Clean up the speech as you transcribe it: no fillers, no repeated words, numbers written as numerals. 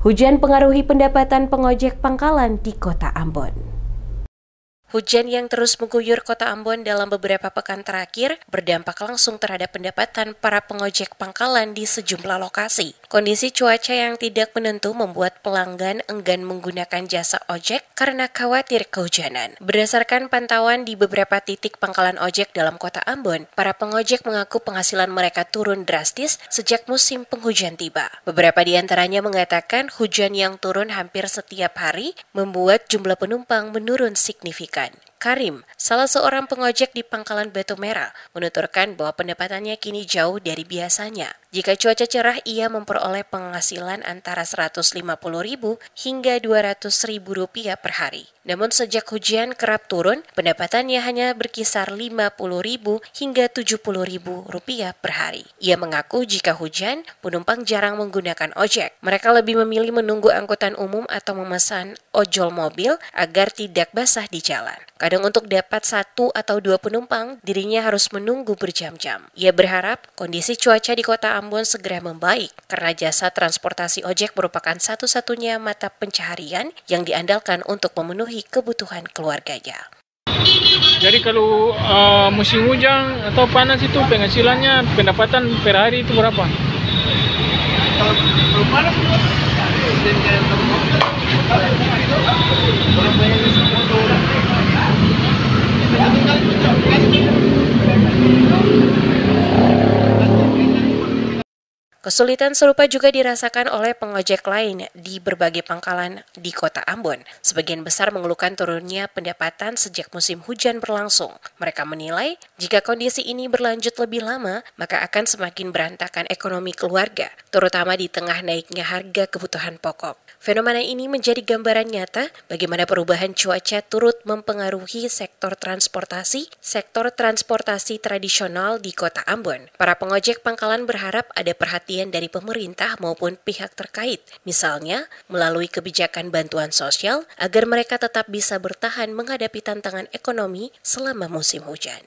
Hujan pengaruhi pendapatan pengojek pangkalan di Kota Ambon. Hujan yang terus mengguyur Kota Ambon dalam beberapa pekan terakhir berdampak langsung terhadap pendapatan para pengojek pangkalan di sejumlah lokasi. Kondisi cuaca yang tidak menentu membuat pelanggan enggan menggunakan jasa ojek karena khawatir kehujanan. Berdasarkan pantauan di beberapa titik pangkalan ojek dalam Kota Ambon, para pengojek mengaku penghasilan mereka turun drastis sejak musim penghujan tiba. Beberapa di antaranya mengatakan hujan yang turun hampir setiap hari membuat jumlah penumpang menurun signifikan. Karim, salah seorang pengojek di Pangkalan Batu Merah, menuturkan bahwa pendapatannya kini jauh dari biasanya. Jika cuaca cerah, ia memperoleh penghasilan antara Rp150.000 hingga Rp200.000 per hari. Namun sejak hujan kerap turun, pendapatannya hanya berkisar Rp50.000 hingga Rp70.000 per hari. Ia mengaku jika hujan, penumpang jarang menggunakan ojek. Mereka lebih memilih menunggu angkutan umum atau memesan ojol mobil agar tidak basah di jalan. Kadang untuk dapat 1 atau 2 penumpang, dirinya harus menunggu berjam-jam. Ia berharap kondisi cuaca di Kota Ambon segera membaik, karena jasa transportasi ojek merupakan satu-satunya mata pencaharian yang diandalkan untuk memenuhi kebutuhan keluarganya. Jadi kalau musim hujan atau panas itu penghasilannya, pendapatan per hari itu berapa? Kalau panas Kesulitan serupa juga dirasakan oleh pengojek lain di berbagai pangkalan di Kota Ambon. Sebagian besar mengeluhkan turunnya pendapatan sejak musim hujan berlangsung. Mereka menilai jika kondisi ini berlanjut lebih lama, maka akan semakin berantakan ekonomi keluarga, terutama di tengah naiknya harga kebutuhan pokok. Fenomena ini menjadi gambaran nyata bagaimana perubahan cuaca turut mempengaruhi sektor transportasi tradisional di Kota Ambon. Para pengojek pangkalan berharap ada perhatian dari pemerintah maupun pihak terkait, misalnya melalui kebijakan bantuan sosial agar mereka tetap bisa bertahan menghadapi tantangan ekonomi selama musim hujan.